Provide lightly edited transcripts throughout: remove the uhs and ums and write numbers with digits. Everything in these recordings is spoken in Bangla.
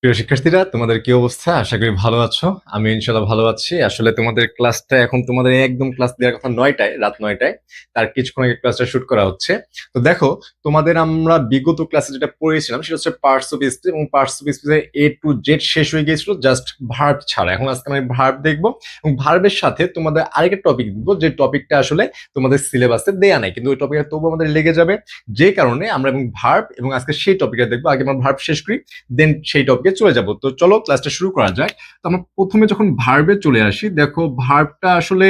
প্রিয় শিক্ষার্থীরা, তোমাদের কি অবস্থা? আশা করি ভালো আছো। আমি ইনশাল্লাহ ভালো আছি। আসলে তোমাদের ক্লাসটা এখন তোমাদের একদম ক্লাস দেওয়ার কথা 9টায়, রাত 9টায়। তার কিছুক্ষণ আগে ক্লাসটা শুট করা হচ্ছে। তো দেখো, তোমাদের আমরা বিগত ক্লাসে যেটা পড়েছিলাম সেটা হচ্ছে পার্টস অফ স্পিচ, এবং পার্টস অফ স্পিচের এ টু জেড শেষ হয়ে গিয়েছিল জাস্ট ভার্ব ছাড়া। এখন আজকে আমি ভার্ব দেখবো, এবং ভার্বের সাথে তোমাদের আরেকটা টপিক দেখবো, যে টপিকটা আসলে তোমাদের সিলেবাসে দেয়া নাই, কিন্তু ওই টপিকটা তবু আমাদের লেগে যাবে। যে কারণে আমরা এবং ভার্ব এবং আজকে সেই টপিকটা দেখবো। আগে আমরা ভার্ব শেষ করি, দেন সেই টপিকে চলে যাব। তো চলো ক্লাসটা শুরু করা যাক। তো আমরা প্রথমে যখন ভার্বে চলে আসি, দেখো ভার্বটা আসলে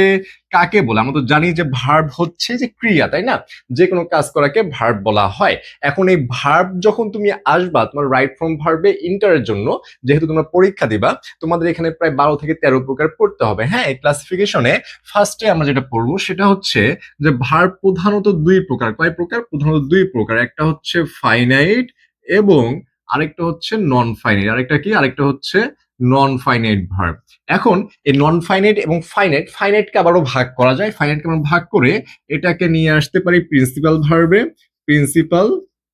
কাকে বলে? আমরা তো জানি যে ভার্ব হচ্ছে যে ক্রিয়া, তাই না? যে কোনো কাজ করাকে ভার্ব বলা হয়। এখন এই ভার্ব যখন তুমি আসবা তোমার রাইট ফ্রম ভার্বে ইন্টারের জন্য, যেহেতু তোমরা পরীক্ষা দিবা, তোমাদের এখানে প্রায় 12 থেকে 13 প্রকার পড়তে হবে। হ্যাঁ, এই ক্লাসিফিকেশনে ফার্স্টে আমরা যেটা পড়বো সেটা হচ্ছে যে ভার্ব প্রধানত দুই প্রকার। কয় প্রকার? প্রধানত দুই প্রকার। একটা হচ্ছে ফাইনাইট এবং আরেকটা হচ্ছে নন ফাইনাইট। আরেকটা হচ্ছে নন ফাইনাইট ভার্ব। এখন এই নন ফাইনাইট এবং ফাইনাইটকে আবারও ভাগ করা যায়। ফাইনাইটকে আমরা ভাগ করে এটাকে নিয়ে আসতে পারি প্রিন্সিপাল ভার্বে। প্রিন্সিপাল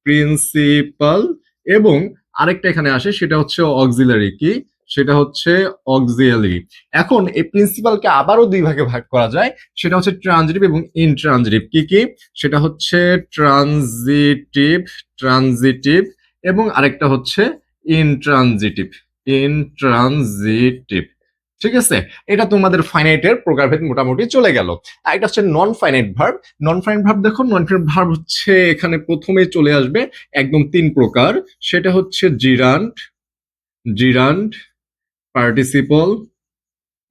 প্রিন্সিপাল এবং আরেকটা এখানে আসে, সেটা হচ্ছে অক্সিলারি। কি? সেটা হচ্ছে অক্সিলারি। এখন এই প্রিন্সিপালকে আবারও দুই ভাগে ভাগ করা যায়, সেটা হচ্ছে ট্রানজিটিভ এবং ইনট্রানজিটিভ। কি কি? সেটা হচ্ছে ট্রানজিটিভ ট্রানজিটিভ এবং আরেকটা হচ্ছে ইনট্রানজিটিভ ইনট্রানজিটিভ। ঠিক আছে, এটা তোমাদের ফাইনাইটের প্রকারভেদ মোটামুটি চলে গেল। আর এটা হচ্ছে non finite verb. Non finite verb, দেখো নন ফাইনাইট ভার্ব হচ্ছে এখানে প্রথমে চলে আসবে একদম তিন প্রকার। সেটা হচ্ছে জিরান্ড জিরান্ড পার্টিসিপল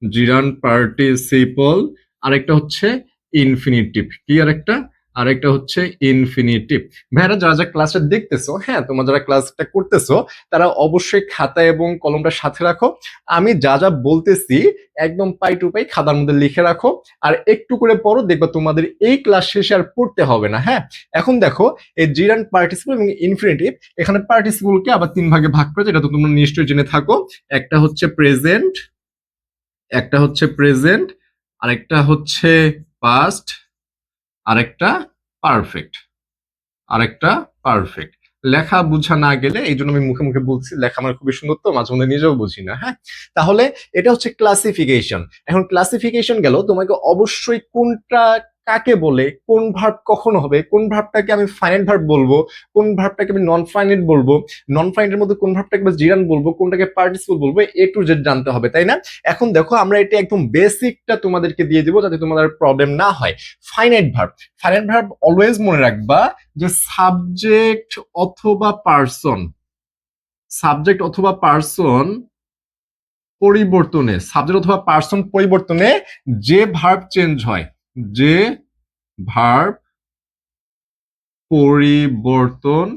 জিরান্ড পার্টিসিপল, আরেকটা হচ্ছে ইনফিনিটিভ। কি আরেকটা? আরেকটা হচ্ছে ইনফিনিটিভ। ভাইরা যারা যারা ক্লাসটা দেখতেছো, হ্যাঁ তোমরা যারা ক্লাসটা করতেছো, তারা অবশ্যই খাতা এবং কলমটা সাথে রাখো। আমি যা যা বলতেছি একদম পাই টু পাই খাতার মধ্যে লিখে রাখো, আর একটু করে পড়ো, দেখবা তোমাদের এই ক্লাস শেষে আর পড়তে হবে না। হ্যাঁ, এখন দেখো এই জিরান্ড পার্টিসিপল এবং ইনফিনিটিভ, এখানে পার্টিসিপলকে আবার তিন ভাগে ভাগ করে, যেটা তো তোমরা নিশ্চয়ই জেনে থাকো। একটা হচ্ছে প্রেজেন্ট, একটা হচ্ছে প্রেজেন্ট, আরেকটা হচ্ছে পাস্ট, আরেকটা পারফেক্ট, আরেকটা পারফেক্ট। লেখা বোঝা না গেলে এই জন্য আমি মুখে মুখে বলছি, লেখা আমার খুবই সুন্দর, তো মাঝে মধ্যে নিজেও বুঝি না। হ্যাঁ, তাহলে এটা হচ্ছে ক্লাসিফিকেশন। এখন ক্লাসিফিকেশন গেল, তোমাকে অবশ্যই কোনটা কাকে বলে, কোন ভার্ব কখন হবে, কোন ভার্বটাকে আমি ফাইনাইট ভার্ব বলবো, কোন ভার্বটাকে আমি নন ফাইনাইট বলবো, নন ফাইনাইটের মধ্যে কোন ভার্বটাকে জিরান বলবো, কোনটাকে পার্টিসিপল বলবো, এ টু জেড জানতে হবে, তাই না? এখন দেখো আমরা এটা একদম বেসিকটা তোমাদেরকে দিয়ে দিব, যাতে তোমাদের প্রবলেম না হয়। Finite verb, finite verb always মনে রাখবা যে সাবজেক্ট অথবা পার্সন, সাবজেক্ট অথবা পার্সন পরিবর্তনে, সাবজেক্ট অথবা পার্সন পরিবর্তনে যে ভার্ব চেঞ্জ হয়, যে ভার্ব পরিবর্তন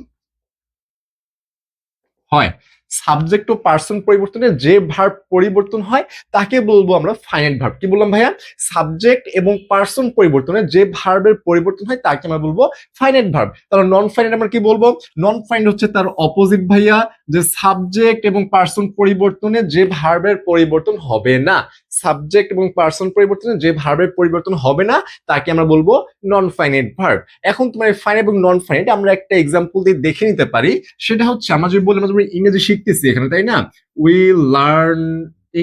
হয়, সাবজেক্ট ও পার্সন পরিবর্তনে যে ভার্ব পরিবর্তন হয় তাকে বলবো আমরা ফাইনাইট ভার্ব। কি বললাম ভাইয়া? সাবজেক্ট এবং পার্সন পরিবর্তনে যে ভার্বের পরিবর্তন হয় তাকে আমরা বলবো ফাইনাইট ভার্ব। তাহলে নন ফাইনাইট আমরা কি বলবো? নন ফাইনাইট হচ্ছে তার অপোজিট ভাইয়া, যে সাবজেক্ট এবং পার্সন পরিবর্তনে যে ভার্বের পরিবর্তন হবে না, সাবজেক্ট এবং পার্সন পরিবর্তনে যে ভার্বের পরিবর্তন হবে না তাকে আমরা বলবো নন ফাইনাইট ভার্ব। এখন তোমার ফাইনাইট এবং নন ফাইনাইট আমরা একটা এক্সাম্পল দিয়ে দেখে নিতে পারি। সেটা হচ্ছে আমরা যদি বলি আমরা ইংরেজি শিখতেছি এখানে, তাই না? উই লার্ন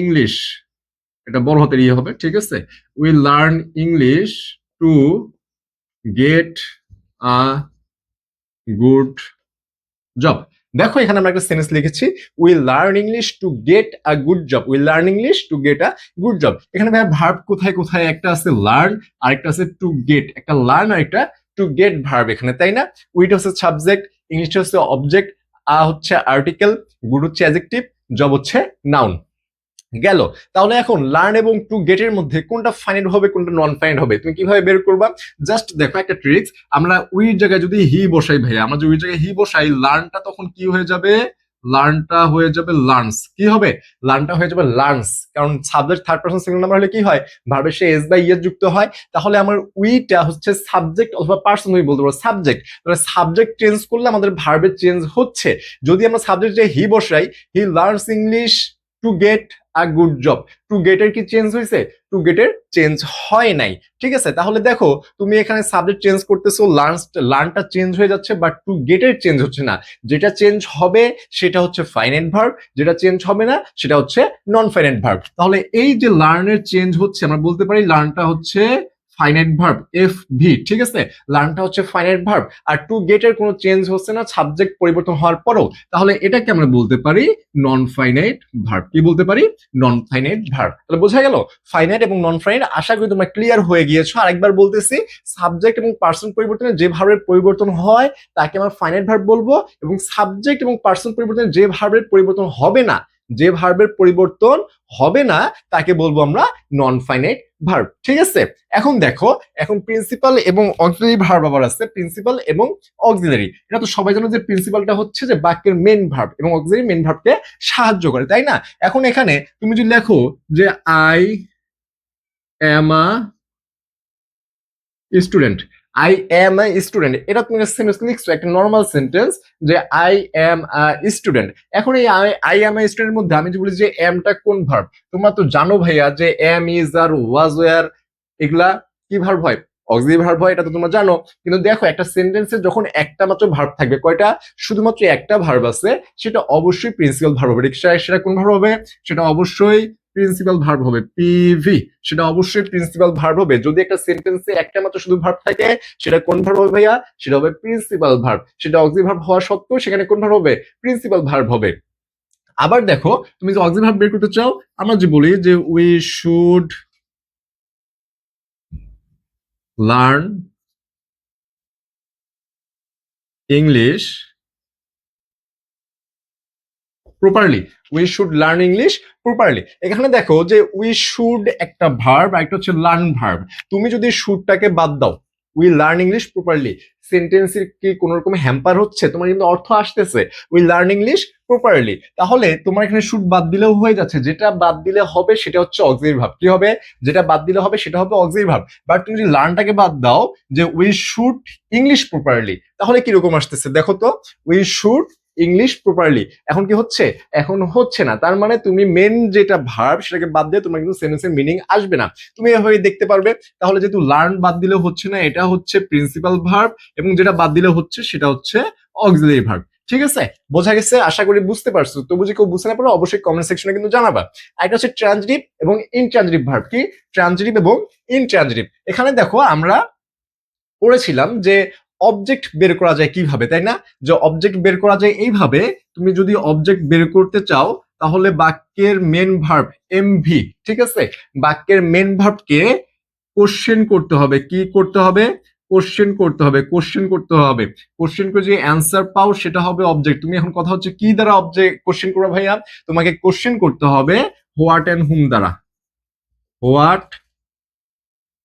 ইংলিশ, এটা বড় হাতের ইয়ে হবে, ঠিক আছে? We learn English to get a good job. দেখো এখানে আমরা একটা সেন্টেন্স লিখেছি, we learn English to get a good job. We learn English to get a good job. এখানে ভাই ভার্ব কোথায় কোথায়? একটা আছে লার্ন, আরেকটা আছে টু গেট। একটা লার্ন আর একটা টু গেট ভার্ব এখানে, তাই না? উইটা হচ্ছে সাবজেক্ট, ইংলিশটা হচ্ছে অবজেক্ট, আ হচ্ছে আর্টিকেল, গুড হচ্ছে অ্যাডজেক্টিভ, জব হচ্ছে নাউন। গেল। তাহলে এখন লার্ন এবং টু গেট এর মধ্যে কোনটা ফাইনাইট হবে, কোনটা নন ফাইনাইট হবে, তুমি কিভাবে বের করবা? জাস্ট দেখো একটা ট্রিক্স, আমরা উইর জায়গায় যদি হি বসাই ভাইয়া, আমরা যদি উইর জায়গায় হি বসাই, লার্নটা তখন কি হয়ে যাবে? লার্নটা হয়ে যাবে লার্নস। কি হবে? লার্নটা হয়ে যাবে লার্নস, কারণ subject third person singular number হলে কি হয়? ভার্বের সে এস বা ইয়েস যুক্ত হয়। তাহলে আমার উইটা হচ্ছে সাবজেক্ট অথবা পারসন, তুমি বলতে পারো সাবজেক্ট। তাহলে সাবজেক্ট চেঞ্জ করলে আমাদের ভার্বের চেঞ্জ হচ্ছে। যদি আমরা সাবজেক্টে হি বসাই, he learns English to get a a good job. Two get এর কি চেঞ্জ হয়েছে? টু গেট এর চেঞ্জ হয় নাই। ঠিক আছে, তাহলে দেখো তুমি এখানে সাবজেক্ট চেঞ্জ করতেছো, লার্নটা চেঞ্জ হয়ে যাচ্ছে, বাট টু গেট এর চেঞ্জ হচ্ছে না। যেটা চেঞ্জ হবে সেটা হচ্ছে ফাইনাইট ভার্ব, যেটা চেঞ্জ হবে না সেটা হচ্ছে নন ফাইনাইট ভার্ব। তাহলে এই যে লার্নের চেঞ্জ হচ্ছে, আমরা বলতে পারি লার্নটা হচ্ছে ফাইনাইট ভার্ব, এফ ভি। ঠিক আছে, লার্নটা হচ্ছে ফাইনাইট ভার্ব, আর টু গেট এর কোনো চেঞ্জ হচ্ছে না সাবজেক্ট পরিবর্তন হওয়ার পরেও, তাহলে এটাকে আমরা বলতে পারি নন ফাইনাইট ভার্ব। কি বলতে পারি? Non finite verb. তাহলে বোঝা গেল ফাইনাইট এবং নন ফাইনাইট। আশা করি তোমরা ক্লিয়ার হয়ে গিয়েছো। আরেকবার বলতেছি, সাবজেক্ট এবং পার্সন পরিবর্তনে যে ভার্বের পরিবর্তন হয় তাকে আমরা ফাইনাইট ভার্ব বলবো, এবং সাবজেক্ট এবং পার্সন পরিবর্তনে যে ভার্বের পরিবর্তন হবে না, যে ভার্বের পরিবর্তন হবে না তাকে বলবো আমরা নন ফাইনাইট ভার্ব। ঠিক আছে, এখন দেখো, এখন প্রিন্সিপাল এবং অক্সিলারি ভার্ব আবার আছে। প্রিন্সিপাল এবং অক্সিলারি, এটা তো সবাই জানো যে প্রিন্সিপালটা হচ্ছে যে বাক্যের মেন ভার্ব এবং অক্সিলারি মেন ভার্বকে সাহায্য করে, তাই না? এখন এখানে তুমি যদি লেখো যে I am a student, I am a student, এটা তুমি সেন্টেন্স লিখছো একটা নর্মাল সেন্টেন্স যে আই অ্যাম আ স্টুডেন্ট। এখন এই আই অ্যাম আ স্টুডেন্টের মধ্যে আমি যে বলি যে এমটা কোন ভার্ব, তোমরা তো জানো ভাইয়া যে am, is, are, was, were এগুলা কি ভার্ব হয়? অক্সিলারি ভার্ব হয়, এটা তো তোমরা জানো। কিন্তু দেখো একটা সেন্টেন্সে যখন একটা মাত্র ভার্ব থাকবে, কয়টা? শুধুমাত্র একটা ভার্ব আছে, সেটা অবশ্যই প্রিন্সিপাল ভার্ব হবে। সেটা কোন ভার্ব হবে? সেটা অবশ্যই প্রিন্সিপাল ভার্ব হবে, পিভি। সেটা অবশ্যই প্রিন্সিপাল ভার্ব হবে। যদি একটা সেন্টেন্সে একটা মাত্র শুধু ভার্ব থাকে, সেটা কোন ভার্ব হবে ভাইয়া? সেটা হবে প্রিন্সিপাল ভার্ব। সেটা অক্সিলারি ভার্ব হওয়া সত্ত্বেও সেখানে কোন ভার্ব হবে? প্রিন্সিপাল ভার্ব হবে। আবার দেখো, তুমি যে অক্সিলারি ভার্ব বের করতে চাও, আমরা যে বলি যে we should learn English properly, we should learn English properly. এখানে দেখো যে উই শুড একটা ভার্ব, আর একটা হচ্ছে লার্ন ভার্ব। তুমি যদি শুডটাকে বাদ দাও, উই লার্ন ইংলিশ প্রপারলি, সেন্টেন্সের কি কোন রকম হ্যাম্পার হচ্ছে? তোমার কিন্তু অর্থ আসতেছে উই লার্ন ইংলিশ প্রপারলি, তাহলে তোমার এখানে শুড বাদ দিলেও হয়ে যাচ্ছে। যেটা বাদ দিলে হবে সেটা হচ্ছে অক্সিলারি ভার্ব। কি হবে? যেটা বাদ দিলে হবে সেটা হবে অক্সিলারি ভার্ব। বাট তুমি যদি লার্নটাকে বাদ দাও, যে উই শুড ইংলিশ প্রপারলি, তাহলে কিরকম আসতেছে দেখো তো? উই শুড ইংলিশ প্রপারলি, এখন কি হচ্ছে? এখন হচ্ছে না। তার মানে তুমি মেন যেটা ভার্ব সেটাকে বাদ দিয়ে তোমার কিন্তু সেন্টেন্সের মিনিং আসবে না। তুমি এভাবে দেখতে পারবে। তাহলে যেহেতু লার্ন বাদ দিলে হচ্ছে না, এটা হচ্ছে প্রিন্সিপাল ভার্ব, এবং যেটা বাদ দিলে হচ্ছে সেটা হচ্ছে অক্সিলারি ভার্ব। ঠিক আছে, বোঝা গেছে? আশা করি বুঝতে পারছো। তবু যদি কেউ বুঝতে না পারো অবশ্যই কমেন্ট সেকশনে কিন্তু জানাবা। আর এটা হচ্ছে ট্রানজিটিভ এবং ইনট্রানজিটিভ ভার্ব। কি? ট্রানজিটিভ এবং ইনট্রানজিটিভ। এখানে দেখো আমরা পড়েছিলাম যে অবজেক্ট বের করা যায় কিভাবে, তাই না? যে অবজেক্ট বের করা যায় এইভাবে, তুমি যদি অবজেক্ট বের করতে চাও তাহলে বাক্যের মেন ভার্ব এমভি, ঠিক আছে, বাক্যের মেন ভার্বকে কোশ্চেন করতে হবে। কি করতে হবে? কোশ্চেন করতে হবে। কোশ্চেন করতে হবে। কোশ্চেন করে যে অ্যান্সার পাও সেটা হবে অবজেক্ট। তুমি এখন কথা হচ্ছে কি দ্বারা অবজেক্ট কোশ্চেন করবে ভাইয়া? তোমাকে কোশ্চেন করতে হবে হোয়াট এন্ড হুম দ্বারা। হোয়াট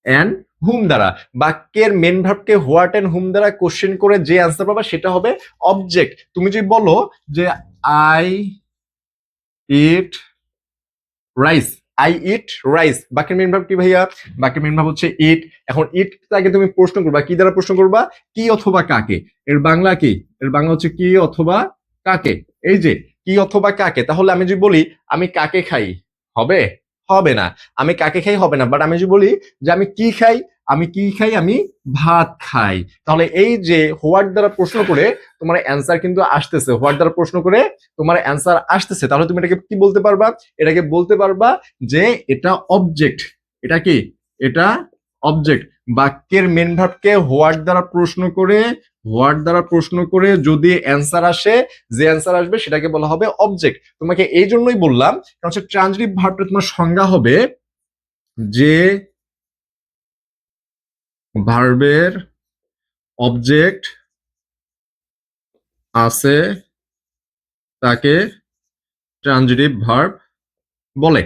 এন্ড হুম দ্বারা, বাক্যের মেন ভার্বকে হোয়াট এন্ড হুম দ্বারা কোশ্চেন করে যে অ্যান্সার পাবা সেটা হবে অবজেক্ট। তুমি যদি বলো যে I eat rice, I eat rice, বাক্যের মেন ভার্ব কি ভাইয়া? বাক্যের মেন ভার্ব হচ্ছে ইট। এখন ইট তাকে তুমি প্রশ্ন করবা, কি দ্বারা প্রশ্ন করবা? কি অথবা কাকে। এর বাংলা কি? এর বাংলা হচ্ছে কি অথবা কাকে। এই যে কি অথবা কাকে, তাহলে আমি যদি বলি আমি কাকে খাই, হবে? হবে না। আমি কাকে খাই হবে না। বাট আমি যদি বলি যে আমি কি খাই, আমি কি খাই? আমি ভাত খাই। তাহলে এই যে হোয়াট দ্বারা প্রশ্ন করে তোমার অ্যান্সার কিন্তু আসতেছে। হোয়াট দ্বারা প্রশ্ন করে তোমার অ্যান্সার আসতেছে, তাহলে তুমি এটাকে কি বলতে পারবা? এটাকে বলতে পারবা যে এটা অবজেক্ট। এটা কি? এটা অবজেক্ট। বাক্যের মেন ভার্বকে হোয়াট দ্বারা প্রশ্ন করে, হোয়াট দ্বারা প্রশ্ন করে যদি অ্যান্সার আসে, যে অ্যান্সার আসবে সেটাকে বলা হবে অবজেক্ট। তোমাকে এই জন্যই বললাম, কারণ হচ্ছে ট্রানজিটিভ ভার্বটা তোমার সংজ্ঞা হবে যে ভার্বের অবজেক্ট আছে তাকে ট্রানজিটিভ ভার্ব বলে।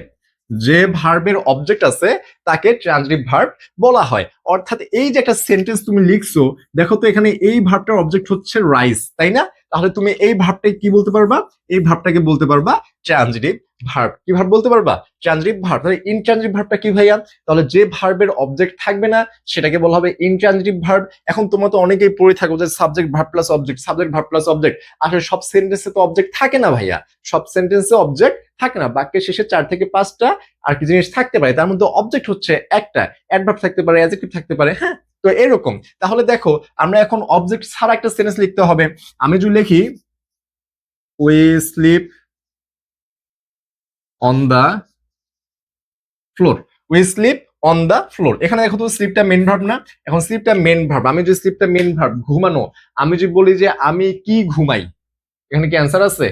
যে ভার্বের অবজেক্ট আছে তাকে ট্রানজিটিভ ভার্ব বলা হয়। অর্থাৎ এই যে একটা সেন্টেন্স তুমি লিখছো, দেখো তো এখানে এই ভার্বটার অবজেক্ট হচ্ছে রাইস, তাই না? তাহলে তুমি এই ভার্বটাকে কি বলতে পারবা? এই ভার্বটাকে বলতে পারবা ট্রানজিটিভ ভার্ব। কি ভার্ব বলতে পারবা? Transitive verb. তাহলে ইনট্রানজিটিভ ভার্বটা কি ভাইয়া? তাহলে যে ভার্বের অবজেক্ট থাকবে না সেটাকে বলা হবে ইনট্রানজিটিভ ভার্ব। এখন তোমরা তো অনেকেই পড়ে থাকো যে subject verb plus object, subject verb plus object. আসলে সব সেন্টেন্সে তো অবজেক্ট থাকে না ভাইয়া, সব সেন্টেন্সে অবজেক্ট থাকে না। বাক্যের শেষে 4 থেকে 5টা আর কি জিনিস থাকতে পারে, তার মধ্যে অবজেক্ট হচ্ছে একটা, অ্যাডভার্ব থাকতে পারে, অ্যাডজেক্টিভ থাকতে পারে। হ্যাঁ, তো এরকম। তাহলে দেখো আমরা এখন অবজেক্ট ছাড়া একটা সেন্টেন্স লিখতে হবে। আমি যদি লিখি we sleep on the floor, we sleep on the floor. এখানে দেখো তো স্লিপটা মেন ভার্ব না? এখন স্লিপটা মেন ভার্ব, আমি যদি স্লিপটা মেন ভার্ব ঘুমানো, আমি যদি বলি যে আমি কি ঘুমাই, এখানে কি অ্যান্সার আছে?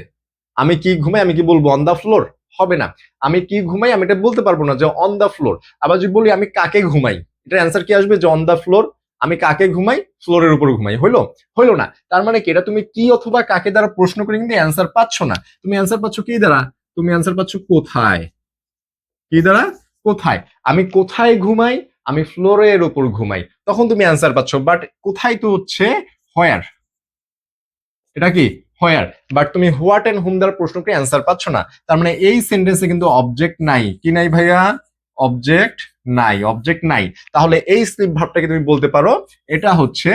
আমি কি ঘুমাই, আমি কি বলবো অন দা ফ্লোর? হবে না। আমি কি ঘুমাই আমি এটা বলতে পারবো না যে অন দা ফ্লোর। আবার যদি বলি আমি কাকে ঘুমাই, এটার অ্যান্সার কি আসবে? যে অন দা ফ্লোর। আমি কাকে ঘুমাই? ফ্লোরের উপর ঘুমাই। হইলো? হইলো না। তার মানে কি, এটা তুমি কি অথবা কাকে দ্বারা প্রশ্ন করে কিন্তু অ্যান্সার পাচ্ছ না। তুমি অ্যান্সার পাচ্ছ কি দ্বারা? তুমি অ্যান্সার পাচ্ছ কোথায়। কি দ্বারা? কোথায়। আমি কোথায় ঘুমাই? আমি ফ্লোরের উপর ঘুমাই। তখন তুমি অ্যান্সার পাচ্ছ। বাট কোথায় তো হচ্ছে হোয়ার। এটা কি? হোয়ার। বাট তুমি হোয়াট এন্ড হুম দ্বারা প্রশ্ন করে অ্যান্সার পাচ্ছ না। তার মানে এই সেন্টেন্সে কিন্তু অবজেক্ট নাই। কি নাই ভাইয়া? অবজেক্ট নাই, অবজেক্ট নাই। তাহলে এই স্লিপ ভার্বটাকে তুমি বলতে পারো এটা হচ্ছে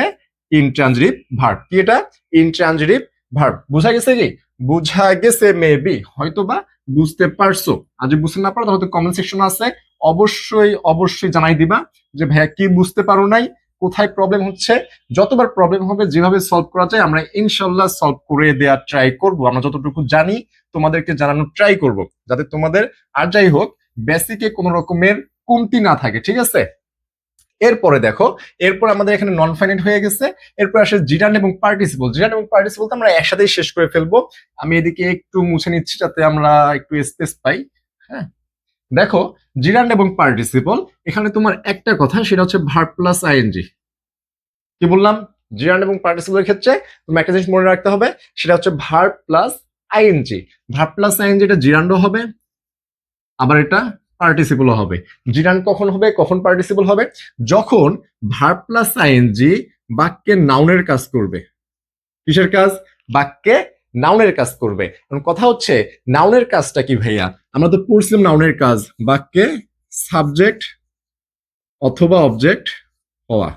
ইনট্রানজিটিভ ভার্ব। কি এটা? Intransitive verb. বুঝা গেছে কি? বুঝা গেছে মেবি, হয়তোবা বুঝতে পারছো। আর যদি বুঝতে না পারো তাহলে তো কমেন্ট সেকশন আছে, অবশ্যই অবশ্যই জানাই দিবা যে ভাইয়া কি বুঝতে পারো নাই, কোথায় প্রবলেম হচ্ছে। যতবার প্রবলেম হবে যেভাবে সলভ করা যায় আমরা ইনশাল্লাহ সলভ করে দেওয়ার ট্রাই করব। আমরা যতটুকু জানি তোমাদেরকে জানানোর ট্রাই করব, যাতে তোমাদের আর যাই হোক বেসিকে কোনো রকমের কমতি না থাকে। ঠিক আছে? এরপরে দেখো, এরপর আমাদের এখানে নন ফাইনাইট হয়ে গেছে। এরপর আসে জিরান্ড এবং পার্টিসিপল। জিরান্ড এবং পার্টিসিপল তো আমরা একসাথেই শেষ করে ফেলবো। আমি এদিকে একটু মুছে নিচ্ছি যাতে আমরা একটু স্পেস পাই। হ্যাঁ, দেখো জিরান্ড এবং পার্টিসিপল, এখানে তোমার একটা কথা, সেটা হচ্ছে ভার্ব প্লাস আইএনজি। কি বললাম? জিরান্ড এবং পার্টিসিপলের ক্ষেত্রে তুমি একটা জিনিস মনে রাখতে হবে, সেটা হচ্ছে verb plus ING. Verb plus ING এটা জিরান্ডও হবে, আবার এটা পার্টিসিপলও হবে। জিরান্ড কখন হবে, কখন পার্টিসিপল হবে? যখন ভার্ব প্লাস আইএনজি বাক্যে নাউনের কাজ করবে। কিসের কাজ? বাক্যে নাউনের কাজ করবে। এখন কথা হচ্ছে নাউনের কাজটা কি ভাইয়া? আমরা তো পড়ছিলাম নাউনের কাজ বাক্যে সাবজেক্ট অথবা অবজেক্ট হওয়া।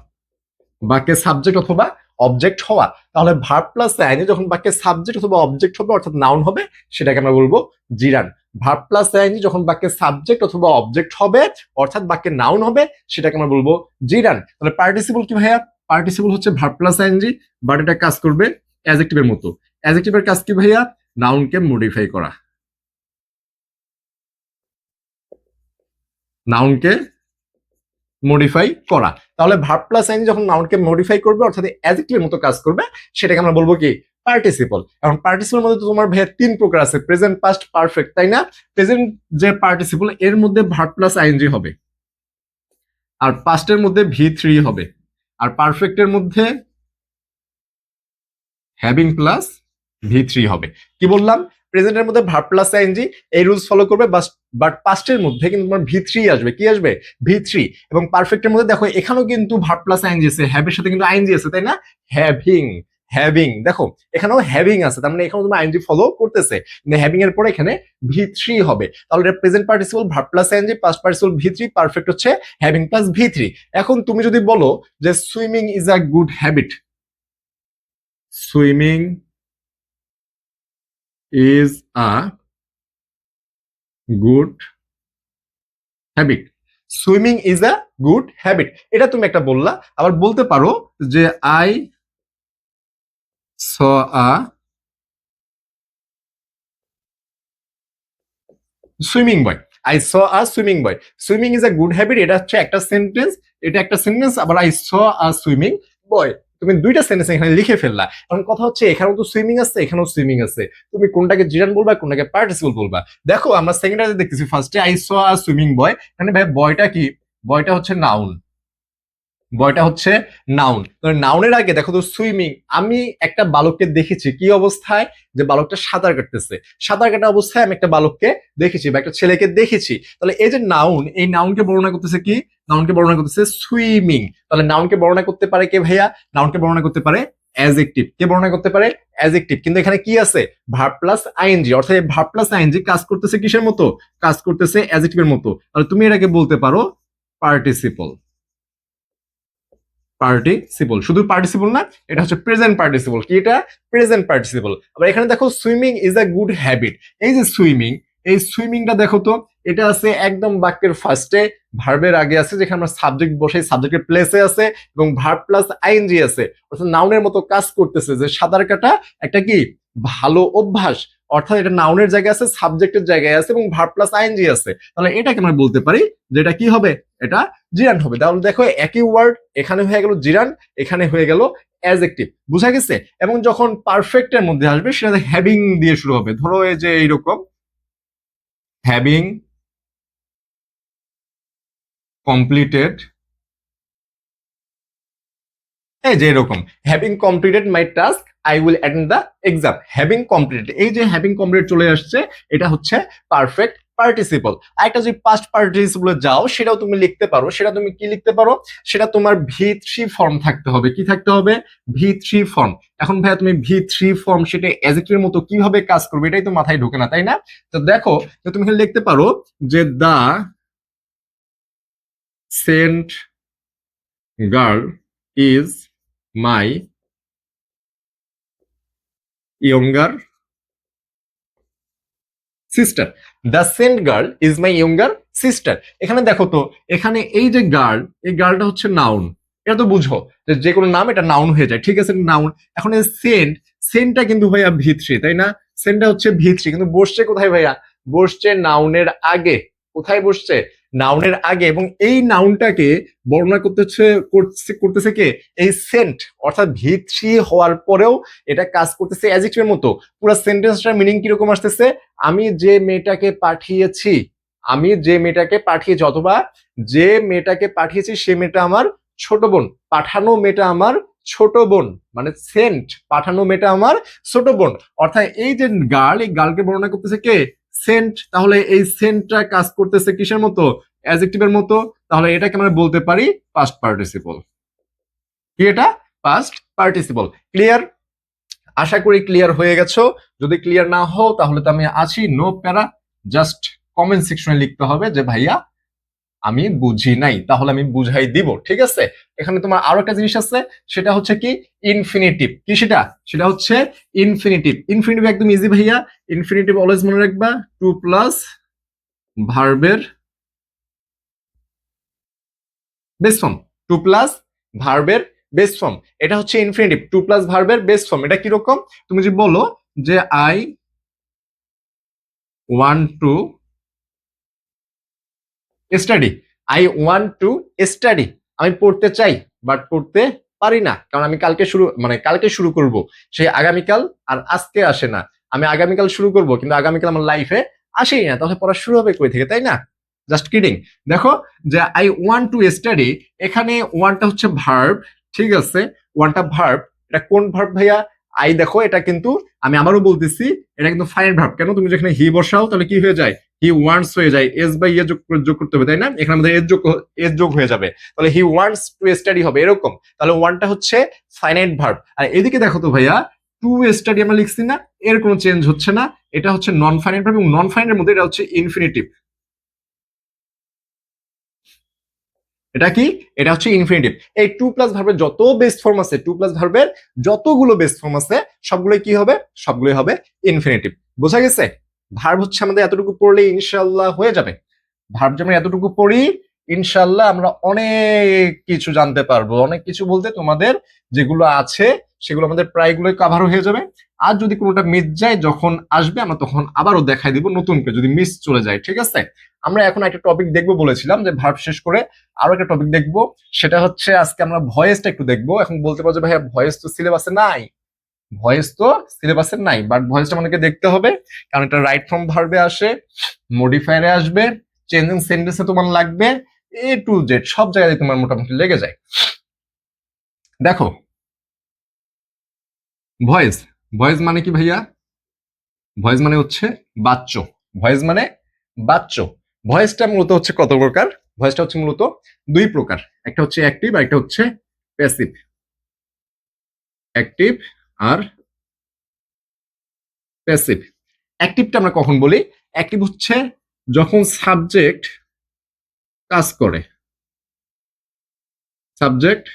বাক্যে সাবজেক্ট অথবা অবজেক্ট হওয়া। তাহলে ভার্ব প্লাস আইএনজি যখন বাক্যে সাবজেক্ট অথবা অবজেক্ট হবে অর্থাৎ নাউন হবে, সেটাকে আমরা বলবো জিরান। ভার্ব প্লাস আইএনজি যখন বাক্যে সাবজেক্ট অথবা অবজেক্ট হবে অর্থাৎ বাক্যে নাউন হবে, সেটাকে আমরা বলবো জিরান। তাহলে পার্টিসিপল কি ভাইয়া? পার্টিসিপল হচ্ছে ভার্ব প্লাস আইএনজি, বাট এটা কাজ করবে অ্যাডজেক্টিভের মতো। অ্যাডজেক্টিভের কাজ কি ভাইয়া? নাউনকে মডিফাই করা। নাউনকে মডিফাই করা। তাহলে ভার্ব প্লাস আইএনজি যখন নাউনকে মডিফাই করবে অর্থাৎ অ্যাডজেক্টিভের মতো কাজ করবে, সেটাকে আমরা বলবো কি? পার্টিসিপল। এখন পার্টিসিপল মধ্যে তো তোমার ভাইয়া 3 প্রকার আছে, প্রেজেন্ট, পাস্ট, পারফেক্ট, তাই না? প্রেজেন্ট যে পার্টিসিপল এর মধ্যে ভার্ব প্লাস আইএনজি হবে, আর পাস্টের মধ্যে ভি3 হবে, আর পারফেক্টের মধ্যে হ্যাভিং প্লাস ভি3 হবে। কি বললাম? প্রেজেন্টের মধ্যে ভার্ব প্লাস আইএনজি এই রুলস ফলো করবে, বাট পাস্টের মধ্যে কিন্তু তোমার ভি3 আসবে। কি আসবে? ভি3। এবং পারফেক্টের মধ্যে দেখো এখানেও কিন্তু ভার্ব প্লাস আইএনজি আছে, হ্যাভের সাথে কিন্তু আইএনজি আছে, তাই না? হ্যাভিং, হ্যাভিং, দেখো এখানেও হ্যাভিং আছে, তার মানে এখানেও তুমি আইএনজি ফলো করতেছে। কিন্তু হ্যাভিং এর পরে এখানে ভি3 হবে। তাহলে এটা present participle verb plus ING, past participle ভি3, পারফেক্ট হচ্ছে হ্যাভিং প্লাস ভি3। এখন তুমি যদি বলো যে swimming is a good habit, সুইমিং is a good habit, swimming is a good habit, এটা তুমি একটা বললা। আবার বলতে পারো যে I saw a swimming boy, I saw a swimming boy. Swimming is a good habit, এটা হচ্ছে একটা সেন্টেন্স, এটা একটা সেন্টেন্স। আবার আই স আ সুইমিং বয়, তুমি দুইটা সেন্টেন্স এখানে লিখে ফেললা। এখন কথা হচ্ছে এখানেও তো সুইমিং আছে, এখানেও সুইমিং আছে, তুমি কোনটাকে জিরান বলবা, কোনটাকে পার্টিসিপল বলবা? দেখো আমরা সেকেন্ডারে দেখতেছি, ফার্স্টে আই স আ সুইমিং বয়, মানে ভাই বয়টা কি? বয়টা হচ্ছে নাউন, বয়টা হচ্ছে নাউন। নাউনের আগে দেখো তো সুইমিং, আমি একটা বালককে দেখেছি কি অবস্থায়? যে বালকটা সাঁতার কাটতেছে, সাঁতার কাটা অবস্থায় আমি একটা বালককে দেখেছি বা একটা ছেলেকে দেখেছি। তাহলে এই যে নাউন, এই নাউনকে বর্ণনা করতেছে কি? নাউনকে বর্ণনা করতেছে সুইমিং। তাহলে নাউনকে বর্ণনা করতে পারে কে ভাইয়া? নাউনকে বর্ণনা করতে পারে অ্যাডজেক্টিভ। কে বর্ণনা করতে পারে? অ্যাডজেক্টিভ, কিন্তু এখানে কি আছে ভার্ব প্লাস আইএনজি, অর্থাৎ ভার্ব প্লাস আইএনজি কাজ করতেছে কিসের মতো, কাজ করতেছে অ্যাডজেক্টিভের মতো। তাহলে তুমি এটাকে বলতে পারো পার্টিসিপল। পার্টিসিপল, শুধু পার্টিসিপল না, এটা হচ্ছে প্রেজেন্ট পার্টিসিপল। কি এটা, প্রেজেন্ট পার্টিসিপল। আবার এখানে দেখো swimming is a good habit, এই যে সুইমিং, এই সুইমিংটা দেখো তো, এটা আছে একদম বাক্যের ফার্স্টে, ভার্বের আগে আছে, যেখানে আমরা সাবজেক্ট বসে সাবজেক্টের প্লেসে আছে, এবং ভার্ব প্লাস আইএনজি আছে, অর্থাৎ নাউনের মতো কাজ করতেছে। যে সাঁতার কাটা একটা কি ভালো অভ্যাস, অর্থাৎ এটা নাউনের জায়গায় আছে, সাবজেক্টের জায়গায় আছে, এবং ভার্ব প্লাস আইএনজি আছে। তাহলে এটাকে আমরা বলতে পারি যে এটা কি হবে, এটা জিরান হবে। তাহলে দেখো একই ওয়ার্ড, এখানে হয়ে গেল জিরান, এখানে হয়ে গেল অ্যাডজেক্টিভ, বুঝা গেছে? এবং যখন পারফেক্টের মধ্যে আসবে সেটা হ্যাভিং দিয়ে শুরু হবে। ধরো এই যে এইরকম, হ্যাভিং কমপ্লিটেড, এই যে এরকম, having completed my task I will attend the exam. Having completed, এই যে হ্যাভিং কমপ্লিট চলে আসছে, এটা হচ্ছে পারফেক্ট পার্টিসিপল। একটা যদি পাস্ট পার্টিসিপলে যাও, সেটাও তুমি লিখতে পারো। সেটা তুমি কি লিখতে পারো, সেটা তোমার ভি3 ফর্ম থাকতে হবে। কি থাকতে হবে, ভি3 ফর্ম। এখন ভাইয়া তুমি ভি3 ফর্ম সেটা অ্যাডজেক্টিভের মতো কিভাবে কাজ করবে, এটাই তো মাথায় ঢোকে না, তাই না? তো দেখো, তো তুমি লিখতে পারো যে the sent girl is my younger sister. The sent girl is my younger sister. এখানে দেখো তো, এখানে এই যে গার্ল, এই গার্লটা হচ্ছে নাউন। এটা তো বুঝো যে যে কোনো নাম এটা নাউন হয়ে যায়, ঠিক আছে, নাউন। এখন এই সেন্ট, সেন্টটা কিন্তু ভাইয়া ভি3, তাই না? সেন্টটা হচ্ছে ভি3, কিন্তু বসছে কোথায় ভাইয়া, বসছে নাউনের আগে। কোথায় বসছে, নাউনের আগে। এবং এই নাউনটাকে বর্ণনা করতেছে কে, এই সেন্ট, অর্থাৎ ভি3 হওয়ার পরেও এটা কাজ করতেছে অ্যাডজেক্টিভের মতো। পুরো সেন্টেন্সটার মিনিং কিরকম আসতেছে, আমি যে মেয়েটাকে পাঠিয়েছি, আমি যে মেয়েটাকে পাঠিয়েছি, অথবা যে মেয়েটাকে পাঠিয়েছি সে মেয়েটা আমার ছোট বোন, পাঠানো মেয়েটা আমার ছোট বোন, মানে সেন্ট, পাঠানো মেয়েটা আমার ছোট বোন। অর্থাৎ এই যে গার্ল, এই গার্লকে বর্ণনা করতেছে কে, সেন্ট। তাহলে এই সেন্টটা কাজ করতেছে কিসের মতো, অ্যাডজেক্টিভের মতো। তাহলে এটাকে আমরা বলতে পারি পাস্ট পার্টিসিপল। কি এটা, পাস্ট পার্টিসিপল। ক্লিয়ার? আশা করি ক্লিয়ার হয়ে গেছো। যদি ক্লিয়ার না হও তাহলে তো আমি আছি, নো প্যারা। জাস্ট কমেন্ট সেকশনে লিখতে হবে যে ভাইয়া আমি বুঝি নাই, তাহলে আমি বুঝাই দিব, ঠিক আছে? এখানে তোমার আরো একটা জিনিস আছে, সেটা হচ্ছে কি ইনফিনিটিভ। কি সেটা, সেটা হচ্ছে ইনফিনিটিভ। ইনফিনিটিভ একদম ইজি ভাইয়া। ইনফিনিটিভ অলওয়েজ মনে রাখবা, টু প্লাস ভার্বের বেস ফর্ম, টু প্লাস ভার্বের বেস ফর্ম। এটা হচ্ছে ইনফিনিটিভ, টু প্লাস ভার্বের বেস ফর্ম। এটা কিরকম, তুমি যে বলো যে I want to study, I want to study, আমি পড়তে চাই বাট পড়তে পারি না, কারণ আমি কালকে শুরু, মানে কালকে শুরু করব, সেই আগামীকাল আর আজকে আসে না। আমি আগামীকাল শুরু করব, কিন্তু আগামীকাল আমার লাইফে আসেই না, তাহলে পড়া শুরু হবে কই থেকে, তাই না? Just kidding. দেখো যে আই ওয়ান্ট টু স্টাডি, এখানে ওয়ানটা হচ্ছে ভার্ব, ঠিক আছে, ওয়ানটা ভার্ব। এটা কোন ভার্ব ভাইয়া, আই। দেখো এটা কিন্তু, আমি আবারও বলতেছি, এটা কিন্তু ফাইনাইট ভার্ব। কেন, তুমি যেখানে হি বসাও তাহলে কি হয়ে যায়, হি ওয়ান্টস হয়ে যায়, এস বাই ইয়ে যোগ করতে হবে, তাই না? এখানে আমাদের এস যোগ হয়ে যাবে, তাহলে হি ওয়ান্টস টু স্টাডি হবে এরকম। তাহলে ওয়ানটা হচ্ছে ফাইনাইট ভার্ব। আর এদিকে দেখো তো ভাইয়া, টু স্টাডি আমরা লিখছি না, এর কোনো চেঞ্জ হচ্ছে না, এটা হচ্ছে নন ফাইনাইট ভার্ব, এবং নন ফাইনাইটের মধ্যে এটা হচ্ছে ইনফিনিটিভ। এটা কি, এটা হচ্ছে ইনফিনিটিভ। এই টু প্লাস ভার্বের যত বেস্ট ফর্ম আছে, টু প্লাস ভার্বের যতগুলো বেস্ট ফর্ম আছে, সবগুলোই কি হবে, সবগুলোই হবে ইনফিনিটিভ। বোঝা গেছে? ভার্ব হচ্ছে আমাদের এতটুকু পড়লে ইনশাল্লাহ হয়ে যাবে। ভার্ব যেমন এতটুকু পড়ি, ইনশাল্লাহ আমরা অনেক কিছু জানতে পারবো। অনেক কিছু বলতে তোমাদের যেগুলো আছে সেগুলো আমাদের প্রায়গুলোই কভার হয়ে যাবে। আর যদি কোনোটা মিস যায়, যখন আসবে আমরা তখন আবারও দেখাই দিব নতুন করে, যদি মিস চলে যায়, ঠিক আছে? আমরা এখন একটা টপিক দেখবো, বলেছিলাম যে ভার্ব শেষ করে আরো একটা টপিক দেখবো, সেটা হচ্ছে আজকে আমরা ভয়েসটা একটু দেখবো। এখন বলতে পারো যে ভাইয়া ভয়েস তো সিলেবাসে নাই, ভয়েস তো সিলেবাসে নাই, বাট ভয়েসটা আমাদেরকে দেখতে হবে, কারণ এটা রাইট ফ্রম ভার্বে আসে, মডিফায়ারে আসবে, চেঞ্জিং সেন্টেন্সে তোমার লাগবে, এ টু জেড সব জায়গায় তোমার মোটামুটি লেগে যায়। দেখো, ভয়েস, ভয়েস মানে কি ভাইয়া, ভয়েস মানে হচ্ছে বাচ্য, ভয়েস মানে বাচ্য। ভয়েসটা মূলত হচ্ছে কত প্রকার, ভয়েসটা হচ্ছে মূলত দুই প্রকার, একটা হচ্ছে অ্যাক্টিভ আর একটা হচ্ছে প্যাসিভ। অ্যাক্টিভ আর প্যাসিভ। অ্যাক্টিভটা আমরা কখন বলি? অ্যাক্টিভ হচ্ছে যখন সাবজেক্ট কাজ করে, সাবজেক্ট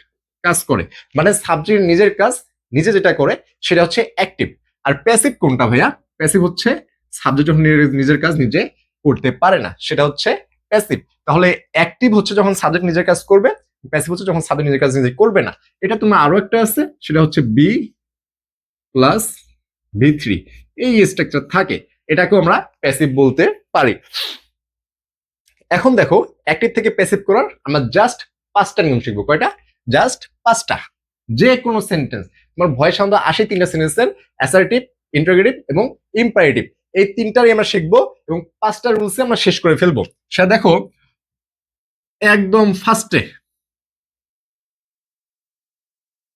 কাজ করে, মানে সাবজেক্ট নিজের কাজ নিজে যেটা করে সেটা হচ্ছে অ্যাক্টিভ। আর প্যাসিভ কোনটা ভাইয়া? প্যাসিভ হচ্ছে সাবজেক্ট যখন নিজের কাজ নিজে করতে পারে না, সেটা হচ্ছে প্যাসিভ। তাহলে অ্যাক্টিভ হচ্ছে যখন সাবজেক্ট নিজের কাজ করবে, প্যাসিভ হচ্ছে যখন সাবজেক্ট নিজের কাজ নিজে করবে না। এটা তোমার আরো একটা আছে, সেটা হচ্ছে বি প্লাস ভি3, এই স্ট্রাকচার থাকে, এটাকেও আমরা প্যাসিভ বলতে পারি। এখন দেখো, অ্যাক্টিভ থেকে প্যাসিভ করার আমরা জাস্ট 5টা নিয়ম শিখবো। কয়টা? জাস্ট 5টা। যে কোনো সেন্টেন্স, তোমার ভয়েস সাউন্ড আসে 3টা সেন্টেন্সের, অ্যাসার্টিভ, ইন্টারোগেটিভ এবং ইম্পারেটিভ, এই 3টারই আমরা শিখবো এবং 5টা রুলসে আমরা শেষ করে ফেলবো। সেটা দেখো একদম ফার্স্টে,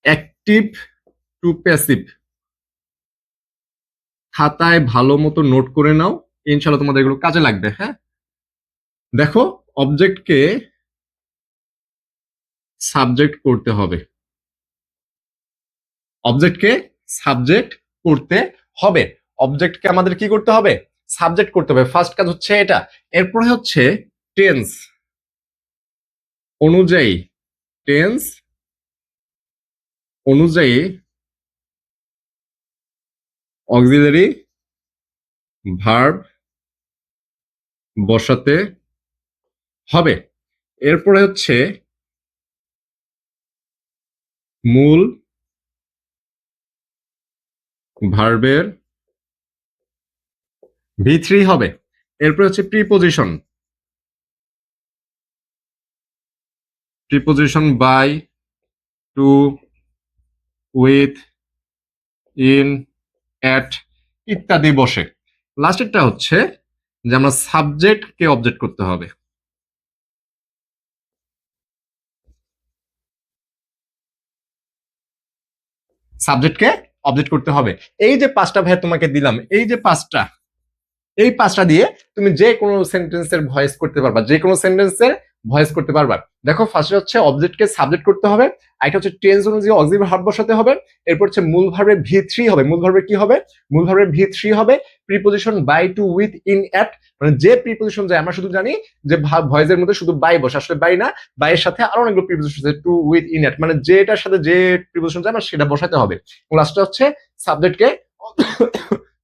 অ্যাক্টিভ টু প্যাসিভ, খাতায় ভালো মতো নোট করে নাও, ইনশাল্লাহ তোমাদের এগুলো কাজে লাগবে। হ্যাঁ, দেখো, অবজেক্টকে সাবজেক্ট করতে হবে, অবজেক্টকে সাবজেক্ট করতে হবে, অবজেক্টকে আমাদের কি করতে হবে? সাবজেক্ট করতে হবে। ফার্স্ট কাজ হচ্ছে এটা। এরপরে হচ্ছে টেন্স অনুযায়ী, টেন্স অনুযায়ী অক্সিলারি ভার্ব বসাতে হবে। এরপরে হচ্ছে মূল ভার্বের ভি3 হবে। এরপরে হচ্ছে preposition, preposition by, to, with, in, at ইত্যাদি বসে। লাস্টেরটা হচ্ছে যে আমরা সাবজেক্টকে অবজেক্ট করতে হবে, সাবজেক্টকে অবজেক্ট করতে হবে। এই যে 5টা ভাই তোমাকে দিলাম, এই যে 5টা, এই 5টা দিয়ে তুমি যে কোনো সেন্টেন্সের ভয়েস করতে পারবা, যে কোনো সেন্টেন্সের ভয়েস করতে পারবা। দেখো, ফার্স্টে হচ্ছে অবজেক্টকে সাবজেক্ট করতে হবে, আরেকটা হচ্ছে টেন্স অনুযায়ী অক্সিলারি ভার্ব বসাতে হবে, এরপর হচ্ছে মূল ভার্বের ভি3 হবে। মূল ভার্বের কি হবে? মূল ভার্বের ভি3 হবে preposition by, to, with, in, at, মানে যে প্রিপোজিশন যায়, আমরা শুধু জানি যে ভয়েসের মধ্যে শুধু বাই বসে, আসলে বাই না, বাইয়ের সাথে আরো অনেকগুলো প্রিপোজিশন আছে, টু, উইথ, ইন, অ্যাট, মানে যেটার সাথে যে প্রিপোজিশন যায় আমরা সেটা বসাতে হবে। লাস্টে হচ্ছে সাবজেক্টকে